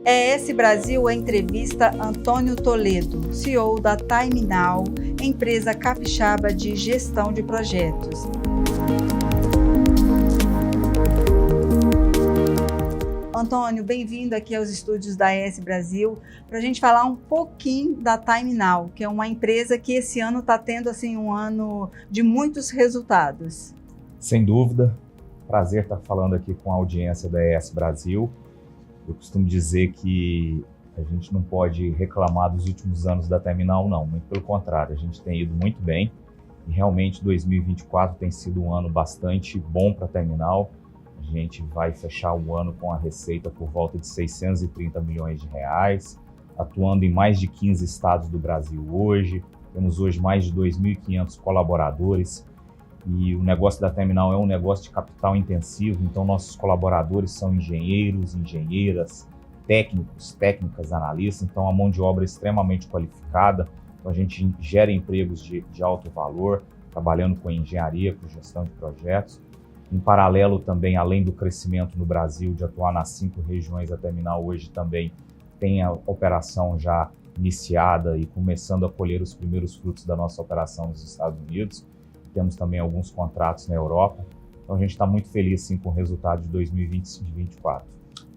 ES Brasil entrevista Antônio Toledo, CEO da TimeNow, empresa capixaba de gestão de projetos. Antônio, bem-vindo aqui aos estúdios da ES Brasil para a gente falar um pouquinho da TimeNow, que é uma empresa que esse ano está tendo assim, um ano de muitos resultados. Sem dúvida, prazer estar falando aqui com a audiência da ES Brasil. Eu costumo dizer que a gente não pode reclamar dos últimos anos da TimeNow, não. Muito pelo contrário, a gente tem ido muito bem e realmente 2024 tem sido um ano bastante bom para a TimeNow. A gente vai fechar o ano com a receita por volta de 630 milhões de reais, atuando em mais de 15 estados do Brasil hoje. Temos hoje mais de 2.500 colaboradores. E o negócio da TimeNow é um negócio de capital intensivo, então nossos colaboradores são engenheiros, engenheiras, técnicos, técnicas, analistas, então a mão de obra é extremamente qualificada. Então a gente gera empregos de alto valor, trabalhando com engenharia, com gestão de projetos. Em paralelo também, além do crescimento no Brasil, de atuar nas 5 regiões, a TimeNow hoje também tem a operação já iniciada e começando a colher os primeiros frutos da nossa operação nos Estados Unidos. Temos também alguns contratos na Europa, então a gente está muito feliz sim, com o resultado de 2024.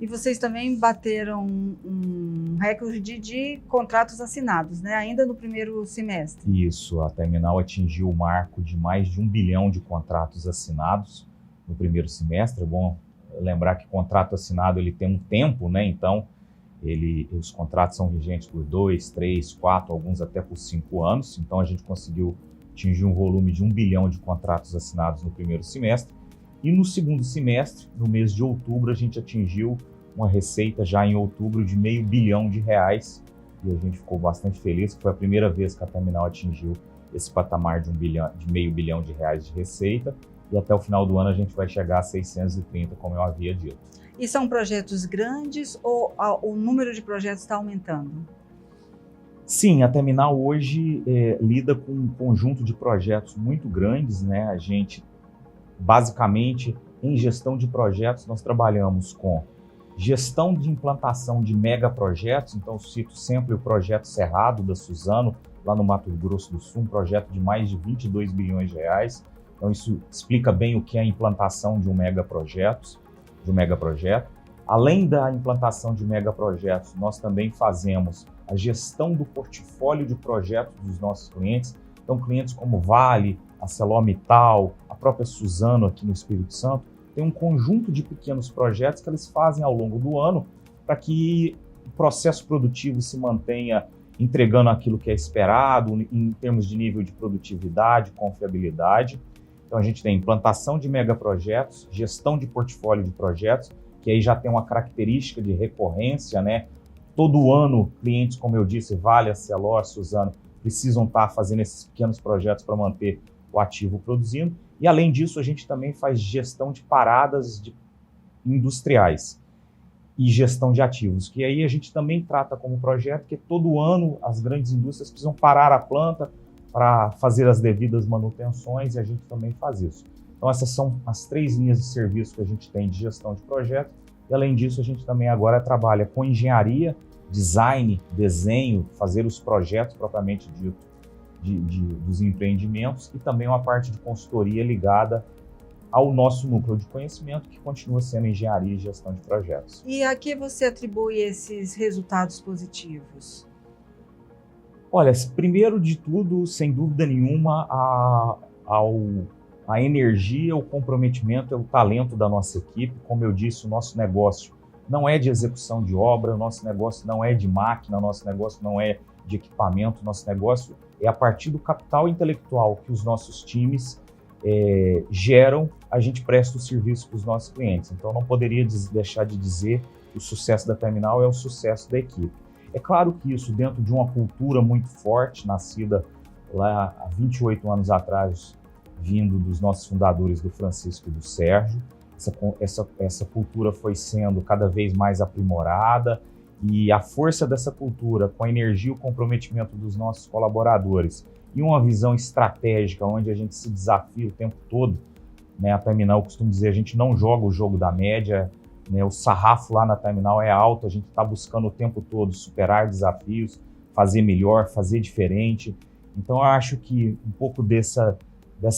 E vocês também bateram um recorde de contratos assinados, né? Ainda no primeiro semestre. Isso, a TimeNow atingiu o marco de mais de 1 bilhão de contratos assinados no primeiro semestre. É bom lembrar que contrato assinado ele tem um tempo, né? Então os contratos são vigentes por 2, 3, 4, alguns até por 5 anos. Então a gente conseguiu atingir um volume de 1 bilhão de contratos assinados no primeiro semestre. E no segundo semestre, no mês de outubro, a gente atingiu uma receita já em outubro de R$500 milhão. E a gente ficou bastante feliz, que foi a primeira vez que a TimeNow atingiu esse patamar de R$500 milhão de receita. E até o final do ano a gente vai chegar a 630, como eu havia dito. E são projetos grandes ou o número de projetos está aumentando? Sim, a TimeNow hoje lida com um conjunto de projetos muito grandes, né? A gente, basicamente, em gestão de projetos, nós trabalhamos com gestão de implantação de megaprojetos. Então, eu cito sempre o projeto Cerrado da Suzano, lá no Mato Grosso do Sul, um projeto de mais de 22 bilhões de reais. Então, isso explica bem o que é a implantação de um megaprojeto. Além da implantação de megaprojetos, nós também fazemos a gestão do portfólio de projetos dos nossos clientes. Então, clientes como Vale, ArcelorMittal, a própria Suzano aqui no Espírito Santo, tem um conjunto de pequenos projetos que eles fazem ao longo do ano para que o processo produtivo se mantenha entregando aquilo que é esperado em termos de nível de produtividade, confiabilidade. Então, a gente tem implantação de megaprojetos, gestão de portfólio de projetos, que aí já tem uma característica de recorrência, né? Todo ano, clientes, como eu disse, Vale, Arcelor, Suzano, precisam estar fazendo esses pequenos projetos para manter o ativo produzindo. E, além disso, a gente também faz gestão de paradas industriais e gestão de ativos, que aí a gente também trata como projeto, que todo ano as grandes indústrias precisam parar a planta para fazer as devidas manutenções e a gente também faz isso. Então, essas são as 3 linhas de serviço que a gente tem de gestão de projetos. E, além disso, a gente também agora trabalha com engenharia, design, desenho, fazer os projetos propriamente dito dos empreendimentos e também uma parte de consultoria ligada ao nosso núcleo de conhecimento, que continua sendo engenharia e gestão de projetos. E a que você atribui esses resultados positivos? Olha, primeiro de tudo, sem dúvida nenhuma, a energia, o comprometimento, o talento da nossa equipe. Como eu disse, o nosso negócio não é de execução de obra, o nosso negócio não é de máquina, o nosso negócio não é de equipamento, o nosso negócio é a partir do capital intelectual que os nossos times geram, a gente presta o serviço para os nossos clientes. Então, não poderia deixar de dizer que o sucesso da TimeNow é o sucesso da equipe. É claro que isso, dentro de uma cultura muito forte, nascida lá há 28 anos atrás, vindo dos nossos fundadores, do Francisco e do Sérgio. Essa cultura foi sendo cada vez mais aprimorada e a força dessa cultura, com a energia e o comprometimento dos nossos colaboradores e uma visão estratégica onde a gente se desafia o tempo todo, né? A TimeNow, eu costumo dizer, a gente não joga o jogo da média, né? O sarrafo lá na terminal é alto, a gente está buscando o tempo todo superar desafios, fazer melhor, fazer diferente. Então eu acho que um pouco dessa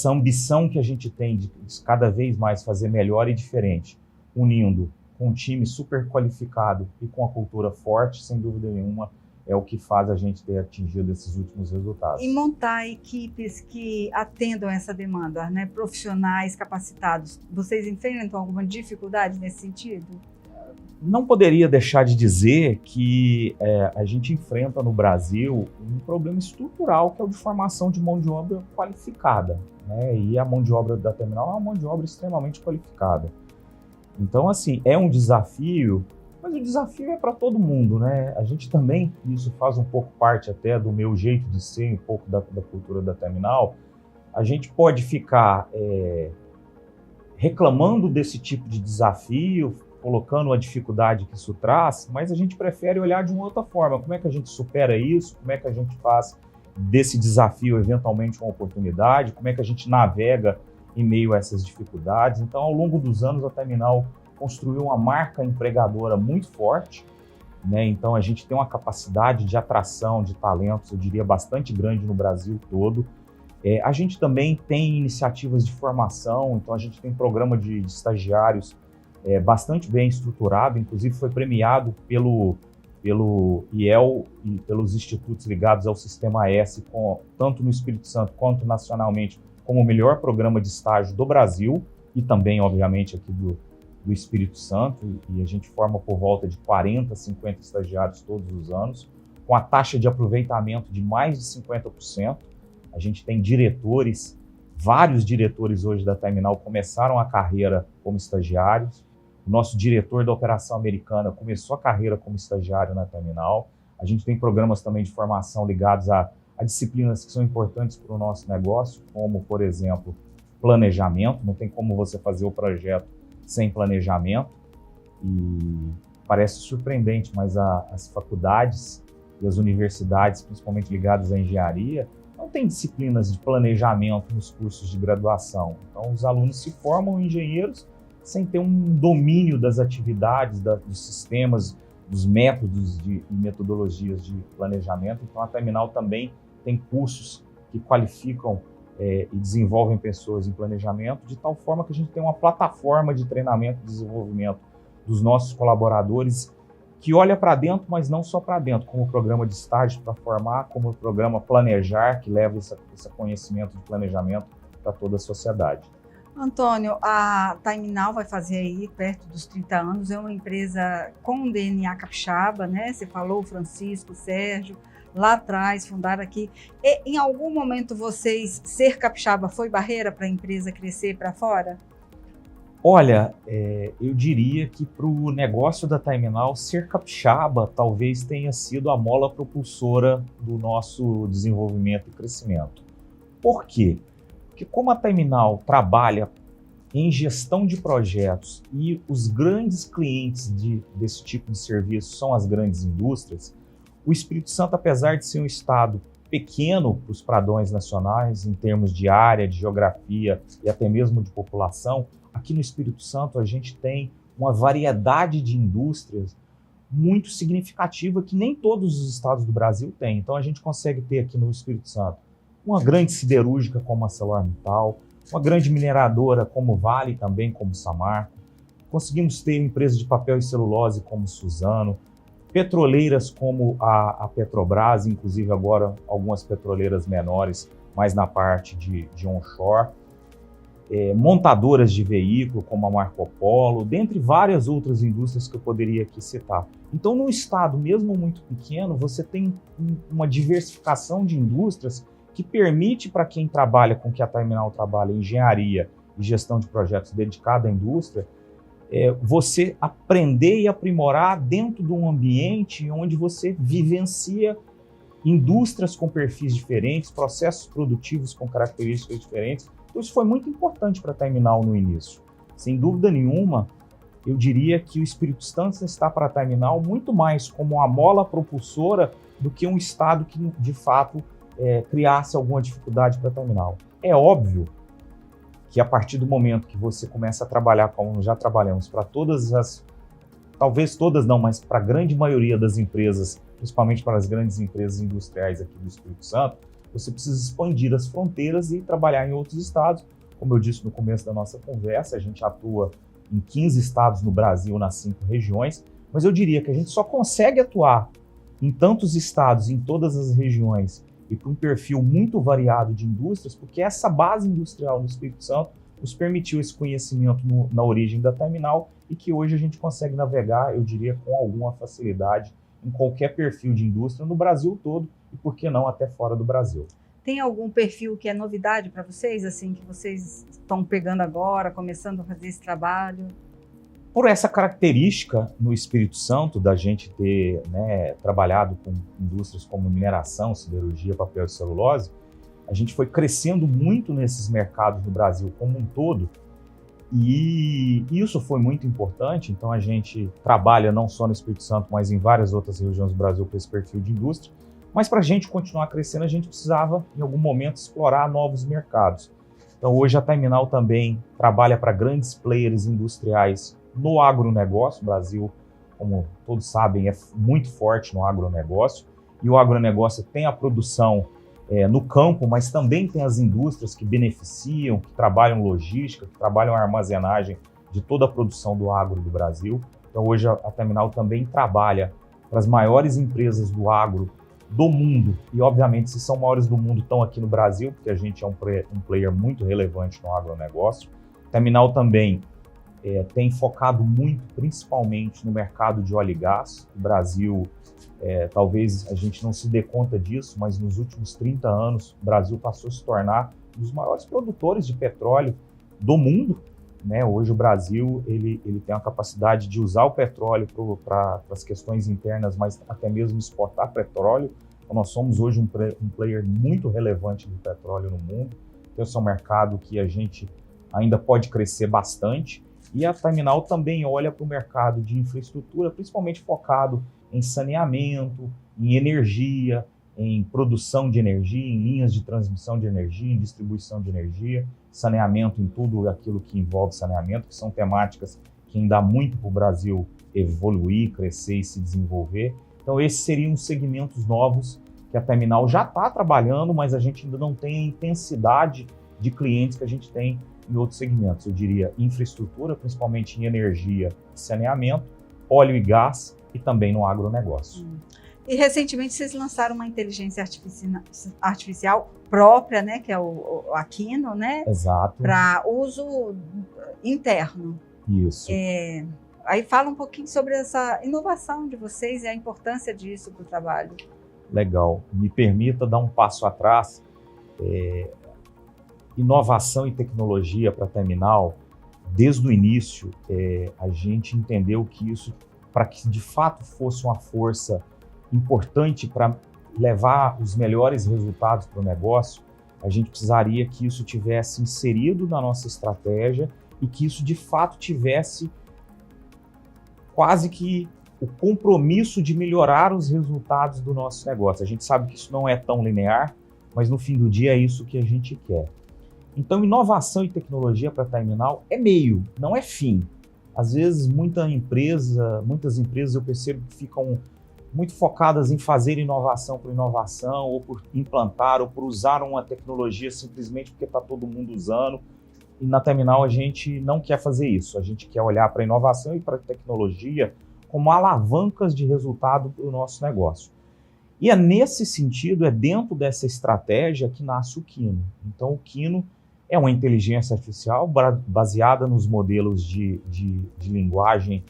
ambição que a gente tem de cada vez mais fazer melhor e diferente, unindo com um time super qualificado e com a cultura forte, sem dúvida nenhuma, é o que faz a gente ter atingido esses últimos resultados. E montar equipes que atendam essa demanda, né? Profissionais capacitados. Vocês enfrentam alguma dificuldade nesse sentido? Não poderia deixar de dizer que a gente enfrenta no Brasil um problema estrutural, que é o de formação de mão de obra qualificada, né? E a mão de obra da terminal é uma mão de obra extremamente qualificada. Então, assim, é um desafio, mas o desafio é para todo mundo, né? A gente também, isso faz um pouco parte até do meu jeito de ser, um pouco da cultura da terminal, a gente pode ficar reclamando desse tipo de desafio, colocando a dificuldade que isso traz, mas a gente prefere olhar de uma outra forma. Como é que a gente supera isso? Como é que a gente faz desse desafio eventualmente uma oportunidade? Como é que a gente navega em meio a essas dificuldades? Então, ao longo dos anos, a terminal construiu uma marca empregadora muito forte, né? Então, a gente tem uma capacidade de atração de talentos, eu diria, bastante grande no Brasil todo. A gente também tem iniciativas de formação, então a gente tem um programa de estagiários bastante bem estruturado, inclusive foi premiado pelo IEL e pelos institutos ligados ao Sistema S, tanto no Espírito Santo quanto nacionalmente, como o melhor programa de estágio do Brasil e também, obviamente, aqui do Espírito Santo, e a gente forma por volta de 40, 50 estagiários todos os anos, com a taxa de aproveitamento de mais de 50%. A gente tem diretores, vários diretores hoje da terminal começaram a carreira como estagiários. O nosso diretor da operação americana começou a carreira como estagiário na terminal. A gente tem programas também de formação ligados a disciplinas que são importantes para o nosso negócio, como, por exemplo, planejamento. Não tem como você fazer o projeto sem planejamento. E parece surpreendente, mas as faculdades e as universidades, principalmente ligadas à engenharia, não tem disciplinas de planejamento nos cursos de graduação. Então, os alunos se formam engenheiros sem ter um domínio das atividades, dos sistemas, dos métodos e metodologias de planejamento. Então, a terminal também tem cursos que qualificam e desenvolvem pessoas em planejamento, de tal forma que a gente tem uma plataforma de treinamento e desenvolvimento dos nossos colaboradores que olha para dentro, mas não só para dentro, como o programa de estágio para formar, como o programa Planejar, que leva esse conhecimento de planejamento para toda a sociedade. Antônio, a Timenal vai fazer aí perto dos 30 anos, é uma empresa com DNA capixaba, né? Você falou, o Francisco, o Sérgio, lá atrás, fundaram aqui. E, em algum momento vocês, ser capixaba foi barreira para a empresa crescer para fora? Olha, eu diria que para o negócio da Timenal, ser capixaba talvez tenha sido a mola propulsora do nosso desenvolvimento e crescimento. Por quê? Porque como a Timenal trabalha em gestão de projetos e os grandes clientes desse tipo de serviço são as grandes indústrias, o Espírito Santo, apesar de ser um estado pequeno para os padrões nacionais, em termos de área, de geografia e até mesmo de população, aqui no Espírito Santo a gente tem uma variedade de indústrias muito significativa que nem todos os estados do Brasil têm. Então a gente consegue ter aqui no Espírito Santo uma grande siderúrgica como a ArcelorMittal, uma grande mineradora como Vale, também como Samarco. Conseguimos ter empresas de papel e celulose como Suzano, petroleiras como a Petrobras, inclusive agora algumas petroleiras menores, mais na parte de onshore, montadoras de veículo como a Marco Polo, dentre várias outras indústrias que eu poderia aqui citar. Então, num estado mesmo muito pequeno, você tem uma diversificação de indústrias que permite para quem trabalha com que a Timenal trabalha, engenharia e gestão de projetos dedicada à indústria, você aprender e aprimorar dentro de um ambiente onde você vivencia indústrias com perfis diferentes, processos produtivos com características diferentes. Então, isso foi muito importante para a Timenal no início. Sem dúvida nenhuma, eu diria que o Espírito Santo está para a Timenal muito mais como uma mola propulsora do que um estado que, de fato, criasse alguma dificuldade para a Timenal. É óbvio que a partir do momento que você começa a trabalhar, como já trabalhamos, para todas talvez todas não, mas para a grande maioria das empresas, principalmente para as grandes empresas industriais aqui do Espírito Santo, você precisa expandir as fronteiras e trabalhar em outros estados. Como eu disse no começo da nossa conversa, a gente atua em 15 estados no Brasil, nas 5 regiões, mas eu diria que a gente só consegue atuar em tantos estados, em todas as regiões, e com um perfil muito variado de indústrias, porque essa base industrial no Espírito Santo nos permitiu esse conhecimento na origem da terminal e que hoje a gente consegue navegar, eu diria, com alguma facilidade em qualquer perfil de indústria no Brasil todo e, por que não, até fora do Brasil. Tem algum perfil que é novidade para vocês, assim, que vocês estão pegando agora, começando a fazer esse trabalho? Por essa característica no Espírito Santo da gente ter, né, trabalhado com indústrias como mineração, siderurgia, papel e celulose, a gente foi crescendo muito nesses mercados no Brasil como um todo e isso foi muito importante. Então a gente trabalha não só no Espírito Santo, mas em várias outras regiões do Brasil com esse perfil de indústria. Mas para a gente continuar crescendo, a gente precisava, em algum momento, explorar novos mercados. Então, hoje a Terminal também trabalha para grandes players industriais no agronegócio. O Brasil, como todos sabem, é muito forte no agronegócio. E o agronegócio tem a produção no campo, mas também tem as indústrias que beneficiam, que trabalham logística, que trabalham a armazenagem de toda a produção do agro do Brasil. Então, hoje a Terminal também trabalha para as maiores empresas do agro do mundo, e obviamente se são maiores do mundo estão aqui no Brasil, porque a gente é um player muito relevante no agronegócio. A Terminal também tem focado muito, principalmente no mercado de óleo e gás. O Brasil, talvez a gente não se dê conta disso, mas nos últimos 30 anos o Brasil passou a se tornar um dos maiores produtores de petróleo do mundo, né? Hoje o Brasil ele tem a capacidade de usar o petróleo para as questões internas, mas até mesmo exportar petróleo. Então, nós somos hoje um player muito relevante do petróleo no mundo. Então, esse é um mercado que a gente ainda pode crescer bastante. E a Terminal também olha para o mercado de infraestrutura, principalmente focado em saneamento, em energia, em produção de energia, em linhas de transmissão de energia, em distribuição de energia, saneamento em tudo aquilo que envolve saneamento, que são temáticas que ainda dá muito para o Brasil evoluir, crescer e se desenvolver. Então esses seriam segmentos novos que a Terminal já está trabalhando, mas a gente ainda não tem a intensidade de clientes que a gente tem em outros segmentos. Eu diria infraestrutura, principalmente em energia e saneamento, óleo e gás e também no agronegócio. E recentemente vocês lançaram uma inteligência artificial própria, né, que é o Aquino, né? Exato. Para uso interno. Isso. Aí fala um pouquinho sobre essa inovação de vocês e a importância disso para o trabalho. Legal. Me permita dar um passo atrás. Inovação e tecnologia para a Terminal, desde o início, a gente entendeu que isso, para que de fato fosse uma força importante para levar os melhores resultados para o negócio, a gente precisaria que isso tivesse inserido na nossa estratégia e que isso de fato tivesse quase que o compromisso de melhorar os resultados do nosso negócio. A gente sabe que isso não é tão linear, mas no fim do dia é isso que a gente quer. Então, inovação e tecnologia para a Terminal é meio, não é fim. Às vezes, muitas empresas eu percebo que ficam muito focadas em fazer inovação por inovação, ou por implantar, ou por usar uma tecnologia simplesmente porque está todo mundo usando. E na Terminal a gente não quer fazer isso. A gente quer olhar para a inovação e para a tecnologia como alavancas de resultado para o nosso negócio. E é nesse sentido, é dentro dessa estratégia que nasce o Quino. Então, o Quino é uma inteligência artificial baseada nos modelos de linguagem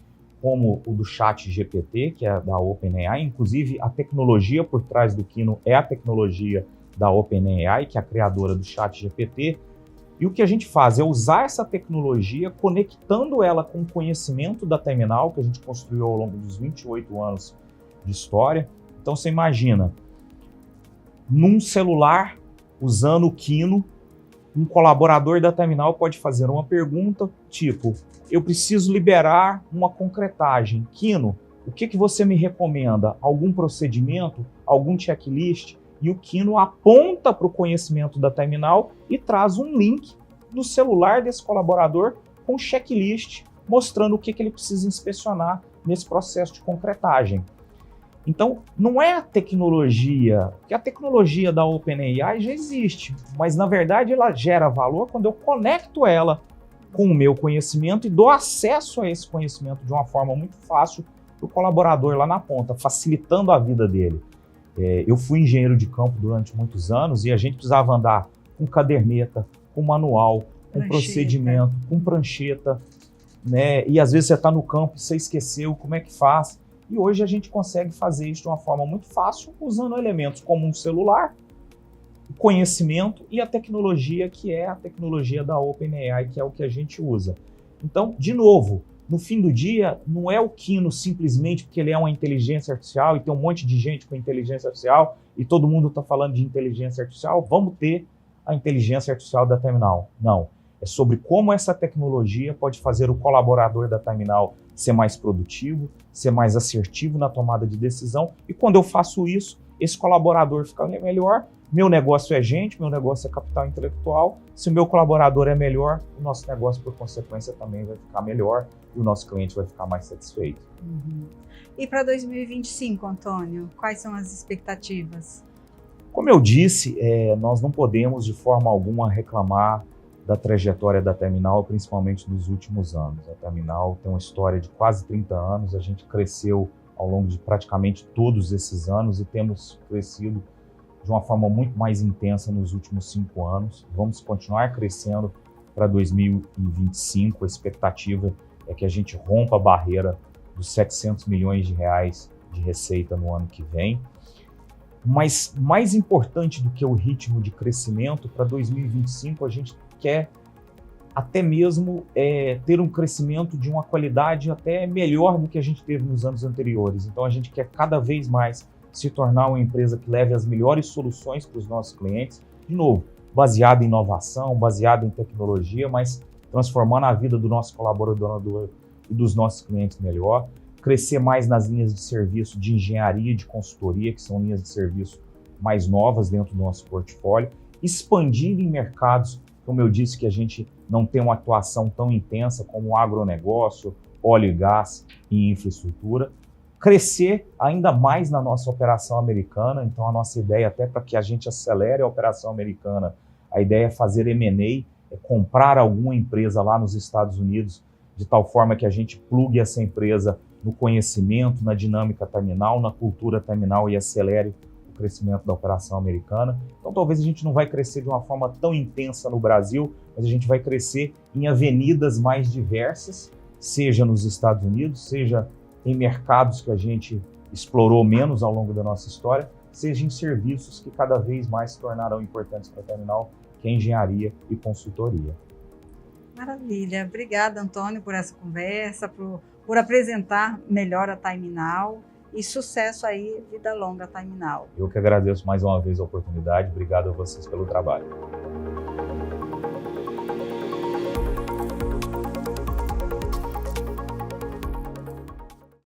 como o do ChatGPT, que é da OpenAI. Inclusive, a tecnologia por trás do Quino é a tecnologia da OpenAI, que é a criadora do ChatGPT. E o que a gente faz é usar essa tecnologia, conectando ela com o conhecimento da Terminal, que a gente construiu ao longo dos 28 anos de história. Então, você imagina, num celular, usando o Quino, um colaborador da Terminal pode fazer uma pergunta, tipo, eu preciso liberar uma concretagem. Quino, o que você me recomenda? Algum procedimento? Algum checklist? E o Quino aponta para o conhecimento da Terminal e traz um link no celular desse colaborador com checklist, mostrando o que ele precisa inspecionar nesse processo de concretagem. Então, não é a tecnologia, porque a tecnologia da OpenAI já existe, mas na verdade ela gera valor quando eu conecto ela com o meu conhecimento e dou acesso a esse conhecimento de uma forma muito fácil para o colaborador lá na ponta, facilitando a vida dele. Eu fui engenheiro de campo durante muitos anos e a gente precisava andar com caderneta, com manual, com procedimento, com prancheta, né? E às vezes você está no campo e você esqueceu como é que faz. E hoje a gente consegue fazer isso de uma forma muito fácil, usando elementos como um celular, o conhecimento e a tecnologia, que é a tecnologia da OpenAI, que é o que a gente usa. Então, de novo, no fim do dia, não é o Kino simplesmente porque ele é uma inteligência artificial e tem um monte de gente com inteligência artificial e todo mundo está falando de inteligência artificial, vamos ter a inteligência artificial da Terminal. Não. É sobre como essa tecnologia pode fazer o colaborador da Terminal ser mais produtivo, ser mais assertivo na tomada de decisão. E quando eu faço isso, esse colaborador fica melhor. Meu negócio é gente, meu negócio é capital intelectual. Se o meu colaborador é melhor, o nosso negócio, por consequência, também vai ficar melhor e o nosso cliente vai ficar mais satisfeito. Uhum. E para 2025, Antônio, quais são as expectativas? Como eu disse, nós não podemos de forma alguma reclamar da trajetória da Terminal, principalmente nos últimos anos. A Terminal tem uma história de quase 30 anos, a gente cresceu ao longo de praticamente todos esses anos e temos crescido de uma forma muito mais intensa nos últimos 5 anos. Vamos continuar crescendo para 2025, a expectativa é que a gente rompa a barreira dos 700 milhões de reais de receita no ano que vem. Mas mais importante do que o ritmo de crescimento, para 2025 a gente quer até mesmo ter um crescimento de uma qualidade até melhor do que a gente teve nos anos anteriores. Então a gente quer cada vez mais se tornar uma empresa que leve as melhores soluções para os nossos clientes, de novo, baseada em inovação, baseada em tecnologia, mas transformando a vida do nosso colaborador e dos nossos clientes melhor, crescer mais nas linhas de serviço de engenharia e de consultoria, que são linhas de serviço mais novas dentro do nosso portfólio, expandir em mercados, como eu disse, que a gente não tem uma atuação tão intensa como o agronegócio, óleo e gás e infraestrutura, crescer ainda mais na nossa operação americana. Então a nossa ideia, até para que a gente acelere a operação americana, a ideia é fazer M&A, é comprar alguma empresa lá nos Estados Unidos, de tal forma que a gente plugue essa empresa no conhecimento, na dinâmica terminal, na cultura terminal e acelere o crescimento da operação americana. Então talvez a gente não vai crescer de uma forma tão intensa no Brasil, mas a gente vai crescer em avenidas mais diversas, seja nos Estados Unidos, seja em mercados que a gente explorou menos ao longo da nossa história, seja em serviços que cada vez mais se tornarão importantes para a Terminal, que é engenharia e consultoria. Maravilha. Obrigada, Antônio, por essa conversa, por apresentar melhor a Terminal e sucesso aí, vida longa a Terminal. Eu que agradeço mais uma vez a oportunidade. Obrigado a vocês pelo trabalho.